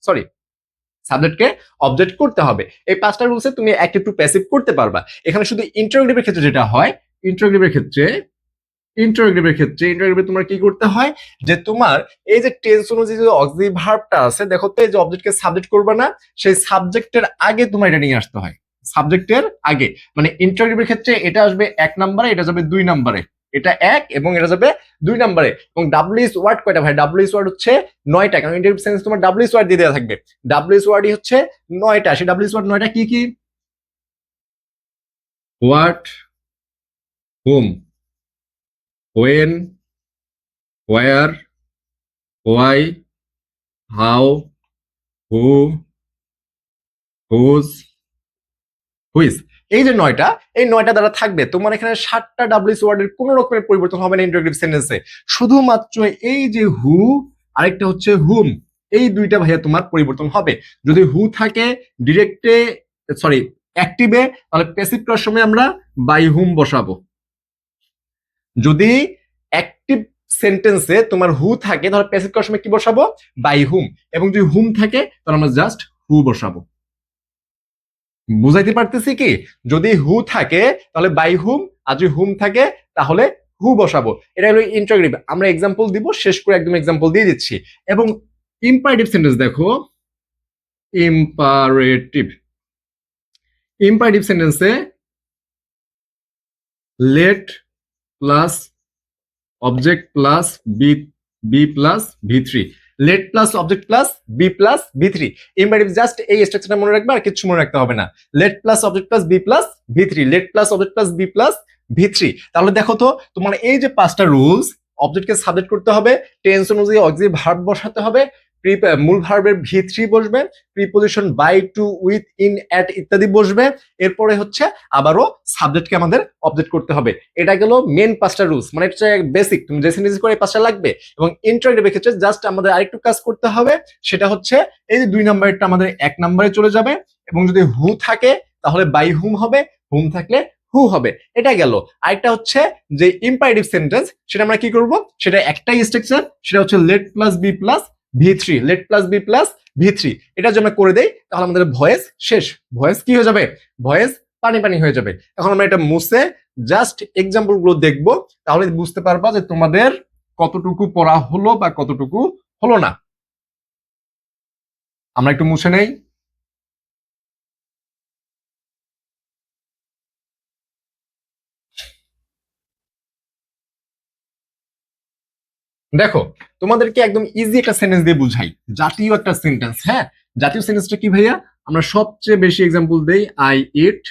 সরি সাবজেক্টকে অবজেক্ট করতে হবে। এই 5টা রুলসে তুমি অ্যাক্টিভ টু প্যাসিভ করতে পারবা। এখানে শুধু ইন্টারোগেটিভের ক্ষেত্রে যেটা হয়, ইন্টারোগেটিভের ক্ষেত্রে, ইন্টারোগেটিভে তোমার কি করতে হয়, যে তোমার এই যে টেন্স অনুযায়ী যে অক্সিলারি ভার্বটা আছে, দেখো তো, এই যে অবজেক্টকে সাবজেক্ট করবে না, সেই সাবজেক্টের আগে তোমার এটা নিয়ে আসতে হয়, সাবজেক্টের আগে। মানে ইন্টারোগেটিভের ক্ষেত্রে এটা আসবে 1 নম্বরে, এটা যাবে 2 নম্বরে, এটা 1 এবং এটা যাবে 2 নম্বরে। এবং ডাব্লিউএস ওয়ার্ড কয়টা ভাই? ডাব্লিউএস ওয়ার্ড হচ্ছে 9টা, কারণ ইন্টারোগেটিভ সেন্টেন্স তোমার ডাব্লিউএস ওয়ার্ড দিয়ে দেওয়া থাকবে। ডাব্লিউএস ওয়ার্ডই হচ্ছে 9টা। সেই ডাব্লিউএস ওয়ার্ড 9টা কি কি? What, whom, when, where, why, how, who, whose, which. এই যে 9টা, এই 9টা দ্বারা থাকবে। তোমার এখানে 7টা ডাব্লিউএস ওয়ার্ডের কোন রকমের পরিবর্তন হবে না ইন্টারোগেটিভ সেন্টেন্সে, শুধুমাত্র এই যে হু, আরেকটা হচ্ছে হুম, এই দুইটা ভাইয়া তোমার পরিবর্তন হবে। যদি হু থাকে ডিরেক্টে, সরি, অ্যাক্টিভে, তাহলে প্যাসিভ করার সময় আমরা বাই হুম বসাবো। যদি অ্যাক্টিভ সেন্টেন্সে তোমার হু থাকে, তাহলে প্যাসিভ করার সময় কি বসাবো? বাই হুম। এবং যদি হুম থাকে তাহলে আমরা জাস্ট হু বসাবো। বুঝাইতে পারতেছি কি? যদি হু থাকে তাহলে বাই হুম, আর যদি হুম থাকে তাহলে হু বসাবো। এটা হলো ইন্টারোগেটিভ। আমরা এক্সাম্পল দিব, শেষ করে একদম এক্সাম্পল দিয়ে দিচ্ছি। এবং ইম্পারেটিভ সেন্টেন্স দেখো, ইম্পারেটিভ, ইম্পারেটিভ সেন্টেন্সে late plus object plus B, B plus ভি3, late plus object plus be plus ভি3। Imperative just এই স্ট্রাকচারটা মনে রাখবে, আর কিছু মনে রাখতে হবে না। Late plus object plus be plus ভি3, late plus object plus be plus ভি3। তাহলে দেখো তো, তোমার এই যে 5টা রুলস, অবজেক্টকে সাবজেক্ট করতে হবে, টেন্স অনুযায়ী অক্সিলারি ভার্ব বসাতে হবে, মূল ভার্বের ভি থ্রি বসবে, preposition by, to, with, in, at ইত্যাদি বসবে। এরপরে হচ্ছে আবারও সাবজেক্টকে আমাদের অবজেক্ট করতে হবে। এটা গেল মেন পাঁচটা রুলস, মানে এটা বেসিক, তুমি যে সেন্টেন্স করে পাঁচটা লাগবে। এবং ইন্টারেক্টিভ ক্ষেত্রে জাস্ট আমাদের আরেকটু কাজ করতে হবে, সেটা হচ্ছে এই যে 2 নাম্বারটা আমাদের 1 নাম্বারে চলে যাবে, এবং যদি হু থাকে তাহলে বাই হুম হবে, হুম থাকলে হু হবে। এটা গেল। আরেকটা হচ্ছে যে ইম্পারেটিভ সেন্টেন্স, সেটা আমরা কি করব, সেটা একটাই স্ট্রাকচার, সেটা হচ্ছে let plus be plus V three, let plus be plus V three. এটা যদি আমরা করে দেই তাহলে আমাদের ভয়েস শেষ, ভয়েস কি হয়ে যাবে, ভয়েস পানি পানি হয়ে যাবে। এখন আমরা এটা মুছে জাস্ট এক্সাম্পল গুলো দেখবো, তাহলে বুঝতে পারবা যে তোমাদের কতটুকু পড়া হলো বা কতটুকু হলো না। আমরা একটু মুছে নেই। দেখো, তোমাদেরকে একদম ইজি একটা সেন্টেন্স দিয়ে বুঝাই, জাতীয় একটা সেন্টেন্স। হ্যাঁ, জাতীয় সেন্টেন্সটা কি ভাইয়া, আমরা সবচেয়ে বেশি এক্সাম্পল দেই আই ইট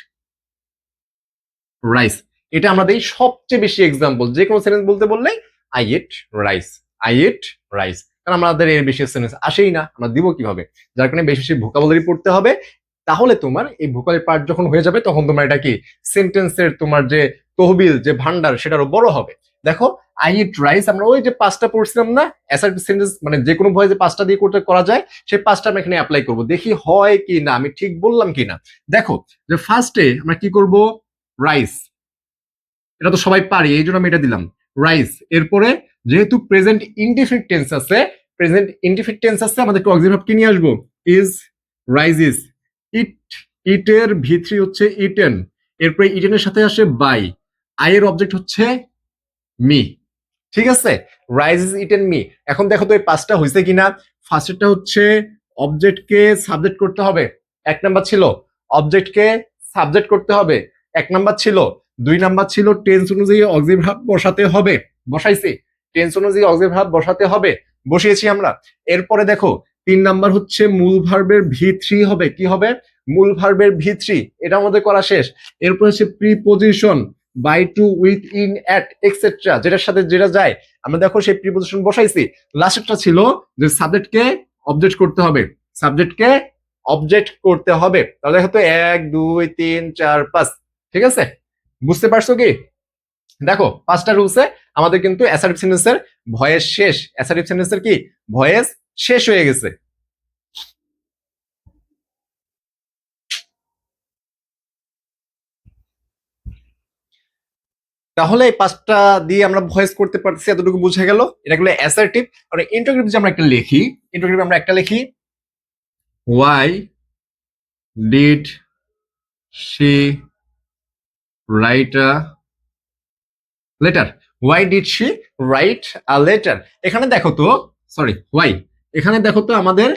রাইস। এটা আমরা দেই সবচেয়ে বেশি এক্সাম্পল, যে কোনো সেন্টেন্স বলতে বললেই I eat rice, I eat rice. কারণ আমাদের এর বেশি সেন্টেন্স আসেই না, আমরা দিব কিভাবে, যার কারণে বেশি বেশি ভোকাবুলারি পড়তে হবে। তাহলে তোমার এই ভোকাবুলারি পার্ট যখন হয়ে যাবে তখন তোমার এটা কি সেন্টেন্সের তোমার যে তহবিল, যে ভান্ডার, সেটারও বড় হবে। দেখো, আই ইট রাইস আমরা ওই যে পাঁচটা পড়ছিলাম না, অ্যাসার্টিভ সেন্টেন্স মানে যে কোনো ভয়েসে পাঁচটা দিয়ে করতে করা যায়, সেই পাঁচটা আমি এখানে অ্যাপ্লাই করব, দেখি হয় কি না, আমি ঠিক বললাম কি না। দেখো, যে ফার্স্টে আমরা কি করব, রাইস, এটা তো সবাই পারি এই জন্য আমি এটা দিলাম রাইস। এরপরে যেহেতু প্রেজেন্ট ইনডিফিনিট টেন্স আছে, প্রেজেন্ট ইনডিফিনিট টেন্স আছে, আমাদেরকে অক্সিলারি ভার্ব কি নিয়ে আসবো, ইজ, রাইজিস। ইট, ইটের ভি থ্রি হচ্ছে ইটেন, এরপরে ইটেনের সাথে আসে বাই, আই এর অবজেক্ট হচ্ছে মি। ঠিক আছে, রাইজ ইজ ইটেন মি। এখন দেখো তো এই পাঁচটা হয়েছে কিনা। ফার্স্টটা হচ্ছে অবজেক্টকে সাবজেক্ট করতে হবে, 1 নাম্বার ছিল। অবজেক্টকে সাবজেক্ট করতে হবে, 1 নাম্বার ছিল। 2 নাম্বার ছিল টেন্স অনুযায়ী অক্সিলারি ভার্ব বসাতে হবে, বসাইছি। টেন্স অনুযায়ী অক্সিলারি ভার্ব বসাতে হবে, বসিয়েছি আমরা। এরপরে দেখো 3 নাম্বার হচ্ছে মূল ভার্বের ভি থ্রি হবে, কি হবে, মূল ভার্বের ভি থ্রি, এটা আমাদের করা শেষ। এরপর হচ্ছে preposition by, to, with, in, at etcetera, যেটার সাথে যেটা যায় আমরা দেখো সেই প্রিপোজিশন বসাইছি। লাস্টটা ছিল যে সাবজেক্টকে অবজেক্ট করতে হবে, সাবজেক্টকে অবজেক্ট করতে হবে। তাহলে হয়তো 1 2 3 4 5। ঠিক আছে, বুঝতে পারছো কি? দেখো, পাঁচটা রুলসে আমাদের কিন্তু অ্যাসার্টিভ সেন্টেন্সের ভয়েস শেষ, অ্যাসার্টিভ সেন্টেন্সের কি ভয়েস শেষ হয়ে গেছে। তাহলে এই পাঁচটা দিয়ে আমরা ভয়েস করতে পারছি, এতটুকু বুঝে গেল। এটা গুলো অ্যাসার্টিভ। আর ইন্টারোগেটিভ যে আমরা একটা লিখি, ইন্টারোগেটিভ আমরা একটা লিখি, why did she write a letter, why did she write a letter. এখানে দেখো তো, সরি ওয়াই, এখানে দেখো তো আমাদের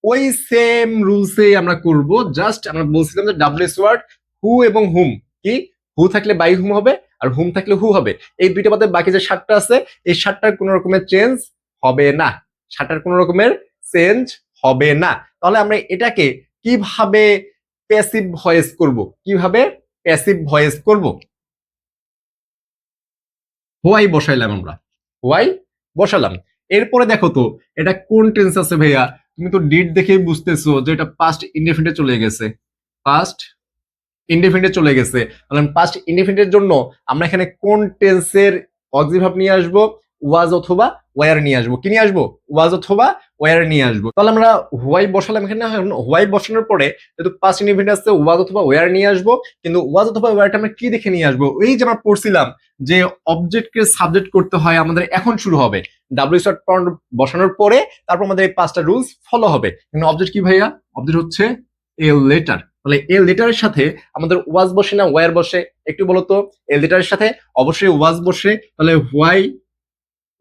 ওই সেম রুলসে আমরা করব। জাস্ট আমরা বলছিলাম যে ডাব্লিউএস ওয়ার্ড হু এবং হুম, কি হু থাকলে বাই হুম হবে, আর হুম থাকলে হু হবে। এই দুইটা বাদে বাকি যে 7টা আছে, এই 7টার কোনো রকমের চেঞ্জ হবে না, 7টার কোনো রকমের চেঞ্জ হবে না। তাহলে আমরা এটাকে কিভাবে প্যাসিভ ভয়েস করব, কিভাবে প্যাসিভ ভয়েস করব, হোয়াই বসাইলাম আমরা, হোয়াই বসালাম। এরপরে দেখো তো এটা কোন টেন্স আছে ভাইয়া, তুমি তো ডিড দেখেই বুঝতেছো যে এটা পাস্ট ইনডেফিনিটে চলে গেছে, পাস্ট ইনডেফিনিটে চলে গেছে। তাহলে পাস্ট ইনডেফিনিটের জন্য আমরা এখানে কোন টেন্সের অক্সিলারি ভার্ব নিয়ে আসবো, ওয়াজ অথবা ওয়ার নিয়ে আসবো, কি নিয়ে আসবো, ওয়াজ অথবা ওয়ার নিয়ে আসবো। তাহলে আমরা হোয়াই বসালাম এখানে, হোয়াই বসানোর পরে যেহেতু পাস্ট ইনডেফিনিট আছে, ওয়াজ অথবা ওয়ার নিয়ে আসবো। কিন্তু ওয়াজ অথবা ওয়ারটা আমরা কি দেখে নিয়ে আসবো, এই যে আমরা পড়ছিলাম যে অবজেক্টকে সাবজেক্ট করতে হয়, আমাদের এখন শুরু হবে ডাব্লিউ শর্ট ফর্ম বসানোর পরে, তারপর আমাদের এই পাঁচটা রুলস ফলো হবে। কিন্তু অবজেক্ট কি ভাইয়া, অবজেক্ট হচ্ছে এ লেটার। তাহলে এ লেটারের সাথে আমাদের ওয়াজ বসে না ওয়ার বসে, একটু বলতো। এ লেটারের সাথে অবশ্যই ওয়াজ বসে, তাহলে হোয়াই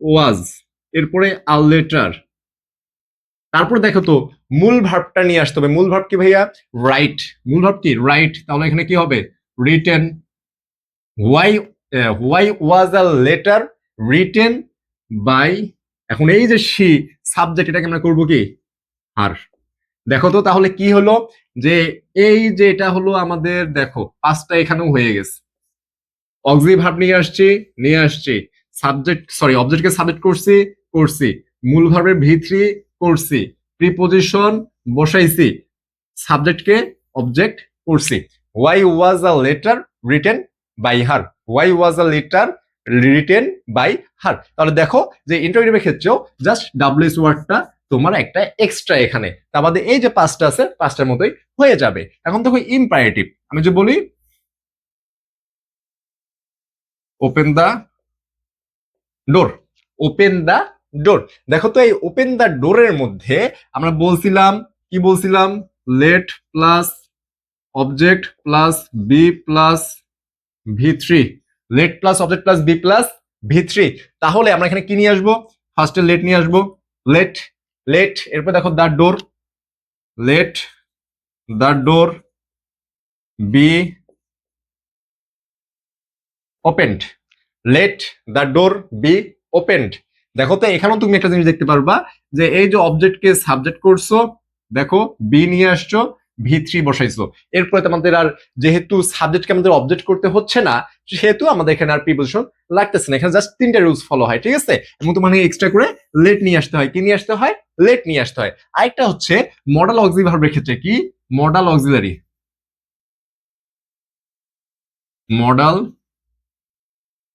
ওয়াজ, এরপরে আ লেটার। তারপর দেখো তো মূল ভার্বটা নিয়ে আসতে হবে। মূল ভার্ব কি ভাইয়া, রাইট, মূল ভার্ব কি রাইট। তাহলে এখানে কি হবে, written. Why, why was a letter written by, এখন এই যে সি সাবজেক্ট, এটাকে আমরা করবো কি আর। দেখো তো তাহলে কি হলো, যে এই যে এটা হলো আমাদের, দেখো পাঁচটা এখানেও হয়ে গেছে। অক্সিলারি ভার্ব নিয়ে আসছি, নিয়ে আসছি। সাবজেক্ট, সরি অবজেক্টকে সাবজেক্ট করছি, করছি। মূল ভার্বের ভি থ্রি করছি। প্রিপোজিশন বসাইছি, সাবজেক্টকে অবজেক্ট করছি। Why was a letter written by her, why was a letter written by her. তাহলে দেখো যে ইন্টারোগেটিভের ক্ষেত্রেও জাস্ট ডাব্লিউএস ওয়ার্ডটা তোমার একটা এক্সট্রা এখানে, তার বাদে এই যে পাঁচটা আছে পাঁচটার মতোই হয়ে যাবে। এখন দেখো ইম্পারেটিভ, আমি যে বলি ওপেন দা ডোর, ওপেন দা ডোর। দেখো তো এই ওপেন দা ডোরের মধ্যে আমরা বলছিলাম কি বলছিলাম, let plus object plus be plus V3, let plus object plus be plus V3। তাহলে আমরা এখানে কি নিয়ে আসবো, ফার্স্টে লেট নিয়ে আসবো, লেট লেট, এরপর দেখো the door, let the door be opened, let the door be opened. দেখো তো এখানেও তুমি একটা জিনিস দেখতে পারবা যে এই যে অবজেক্টকে সাবজেক্ট করছো, দেখো বি নিয়ে আসছো, V3 বসাইছো। এরপরে তোমাদের আর যেহেতু সাবজেক্টকে আমাদের অবজেক্ট করতে হচ্ছে না, সেহেতু আমাদের এখানে আর প্রিপোজিশন লাগতেছে না। এখানে জাস্ট তিনটা রুলস ফলো হয়, ঠিক আছে। এবং তোমার এক্সট্রা করে লেট নিয়ে আসতে হয়, কি নিয়ে আসতে হয়, লেট নিয়ে আসতে হয়। আরেকটা হচ্ছে মডাল অক্সিলারি ভার্বের ক্ষেত্রে কি, মডাল অক্সিলারি, মডাল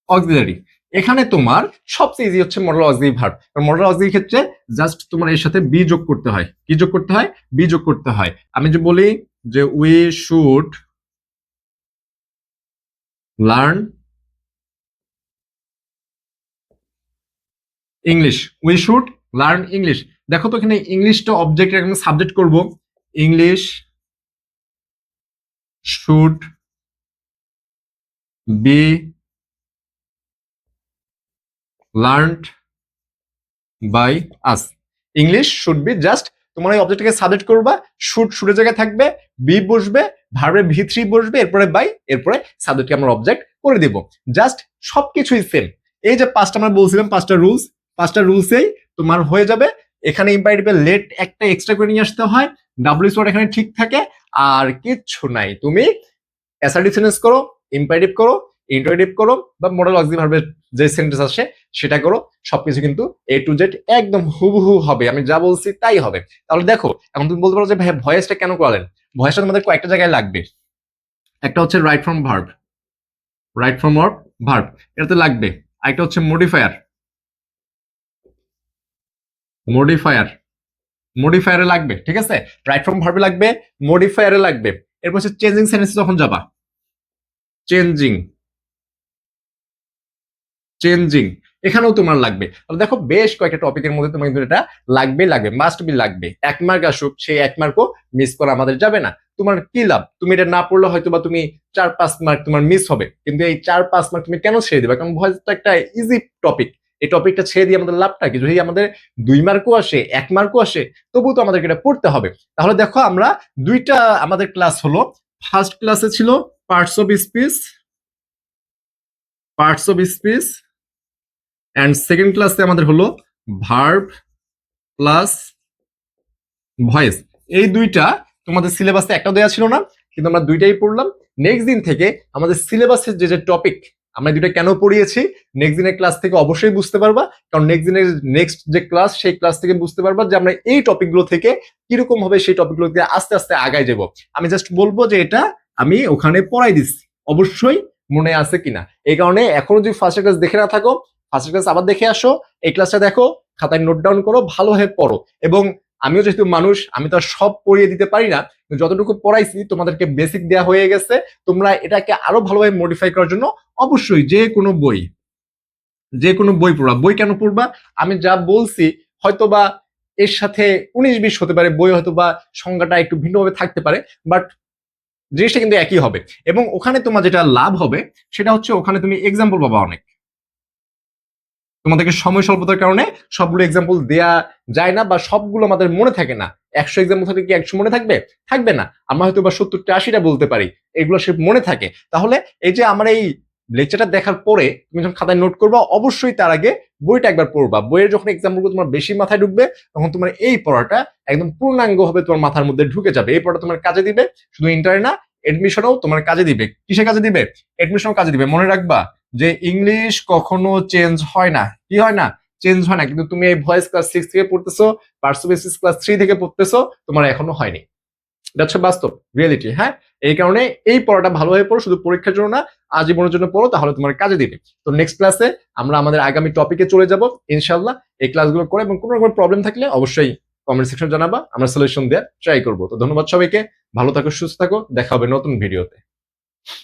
অক্সিলারি। এখানে তোমার সবচেয়ে ইজি হচ্ছে modal auxiliary verb. Modal auxiliary ক্ষেত্রে জাস্ট তোমার এর সাথে বি যোগ করতে হয়, কি যোগ করতে হয়, বি যোগ করতে হয়। আমি যে বলি যে we should learn English, we should learn English. দেখো তো এখানে ইংলিশটা অবজেক্ট এখানে সাবজেক্ট করব, English should be learned by us. English should be just তোমার এই অবজেক্টকে সাবজেক্ট করবা, শুড শুডের জায়গায় থাকবে, বি বসবে, ভার্বের V3 বসবে, এরপরে বাই, এরপরে সাবজেক্টকে আমরা অবজেক্ট করে দিব। জাস্ট সবকিছুই সেম। এই যে পাঁচটা আমরা বলছিলাম, পাঁচটা রুলস, পাঁচটা রুলসেই তোমার হয়ে যাবে। এখানে ইম্পারেটিভে লেট একটা এক্সট্রা করে নিয়ে আসতে হয়, ডাব্লিউএস ওয়ার্ড এখানে ঠিক থাকে, আর কিচ্ছু নাই। তুমি অ্যাসার্টিভ সেন্টেন্স করো, ইম্পারেটিভ করো, ইন্টারোগেটিভ করো, বা মডাল অক্সিলারি ভার্বের যে সেন্টেন্স আসে সেটা করো, সবকিছু কিন্তু A to Z একদম হুবহু হবে, আমি যা বলছি তাই হবে। তাহলে দেখো এখন তুমি বলতে পারো যে ভাই ভয়েসটা কেন করালেন, ভয়েসটা তোমাদের কয়েকটা জায়গায় লাগবে। একটা হচ্ছে right from verb, right from verb এটাতে লাগবে। আরেকটা হচ্ছে মডিফায়ার, মডিফায়ার, মডিফায়ারে লাগবে, ঠিক আছে। রাইট ফ্রম ভার্বে লাগবে, মডিফায়ারে লাগবে। এরপর হচ্ছে চেঞ্জিং সেন্টেন্স, যখন যাবা চেঞ্জিং, চেঞ্জিং এখানেও তোমার লাগবে। তাহলে দেখো বেশ কয়েকটা টপিকের মধ্যে তোমার কিন্তু এটা লাগবে, লাগবে, মাস্ট বি লাগবে। এক মার্ক আসুক, সেই এক মার্কও মিস করা আমাদের যাবে না। তোমার কি লাভ, তুমি এটা না পড়লে হয়তো বা তুমি 4-5 মার্ক তোমার মিস হবে, কিন্তু এই 4-5 মার্ক তুমি কেন ছেড়ে দিবে, কারণ ভয়েস তো একটা ইজি টপিক। এই টপিকটা ছেড়ে দিয়ে আমাদের লাভটা কি, যদি আমাদের 2 মার্কও আসে, 1 মার্কও আসে, তবুও তো আমাদেরকে এটা পড়তে হবে। তাহলে দেখো আমরা দুইটা আমাদের ক্লাস হলো, ফার্স্ট ক্লাসে ছিল parts of speech, parts of speech, and second ক্লাসে আমাদের হলো ভার্ব প্লাস ভয়েস। এই দুইটা তোমাদের সিলেবাসে একটাও দেওয়া ছিল না, কিন্তু আমরা দুইটাই পড়লাম। নেক্সট দিন থেকে আমাদের সিলেবাসের যে যে টপিক আমরা দুইটা কেন পড়িয়েছি, নেক্সট দিনের ক্লাস থেকে অবশ্যই বুঝতে পারবা। কারণ নেক্সট দিনের নেক্সট যে ক্লাস, সেই ক্লাস থেকে বুঝতে পারবা যে আমরা এই টপিকগুলো থেকে কিরকম ভাবে সেই টপিকগুলো থেকে আস্তে আস্তে আগায় যাব। আমি জাস্ট বলবো যে এটা আমি ওখানে পড়াই দিচ্ছি, অবশ্যই মনে আছে কিনা। এই কারণে এখনো যদি ফার্স্ট ক্লাস দেখে না থাকো, ফার্স্ট ক্লাস আবার দেখে আসো, এই ক্লাসটা দেখো, খাতায় নোট ডাউন করো, ভালোভাবে পড়ো। এবং আমিও যেহেতু মানুষ, আমি তো আর সব পড়িয়ে দিতে পারি না, যতটুকু পড়াইছি তোমাদেরকে বেসিক দেওয়া হয়ে গেছে। তোমরা এটাকে আরো ভালোভাবে মডিফাই করার জন্য অবশ্যই যে কোনো বই, যে কোনো বই পড়বা। বই কেন পড়বা, আমি যা বলছি হয়তোবা এর সাথে 19-20 হতে পারে, বই হয়তোবা সংজ্ঞাটা একটু ভিন্নভাবে থাকতে পারে, বাট জিনিসটা কিন্তু একই হবে। এবং ওখানে তোমার যেটা লাভ হবে সেটা হচ্ছে ওখানে তুমি এক্সাম্পল পাবা অনেক। তোমাদেরকে সময় স্বল্পতার কারণে সবগুলো এক্সাম্পল দেয়া যায় না, বা সবগুলো আমাদের মনে থাকে না। 100 এক্সাম্পল থাকলে কি 100 মনে থাকবে, থাকবে না। আমরা হয়তো বা 70টা 80টা বলতে পারি, এগুলো সে মনে থাকে। তাহলে এই যে আমার এই লেকচারটা দেখার পরে তুমি যখন খাতায় নোট করবা, অবশ্যই তার আগে বইটা একবার পড়বা। বইয়ের যখন এক্সাম্পলগুলো তোমার বেশি মাথায় ঢুকবে, তখন তোমার এই পড়াটা একদম পূর্ণাঙ্গ ভাবে তোমার মাথার মধ্যে ঢুকে যাবে। এই পড়াটা তোমার কাজে দিবে, শুধু ইন্টারে না, এডমিশনও তোমার কাজে দিবে। কিসে কাজে দিবে, এডমিশনও কাজে দিবে। মনে রাখবা যে ইংলিশ কখনো চেঞ্জ হয় না, কি হয় না, চেঞ্জ হয় না, কিন্তু তুমি এই ভয়েস ক্লাস 6 থেকে পড়তেছো, পার্সোবেসিস ক্লাস 3 থেকে পড়তেছো, তোমার এখনো হয়নি। এটা হচ্ছে বাস্তব রিয়েলিটি। হ্যাঁ, এই কারণে এই পড়াটা ভালোভাবে পড়ো, শুধু পরীক্ষার জন্য না, আজীবনের জন্য পড়ো, তাহলে তোমার কাজে দিবে। তো নেক্সট ক্লাসে আমরা আমাদের আগামী টপিকে চলে যাব ইনশাআল্লাহ। এই ক্লাসগুলো করে এবং কোনো রকম প্রবলেম থাকলে অবশ্যই কমেন্ট সেকশন জানাবা, আমরা সলিউশন দেওয়ার ট্রাই করবো। তো ধন্যবাদ সবাইকে, ভালো থাকো, সুস্থ থাকো, দেখা হবে নতুন ভিডিওতে।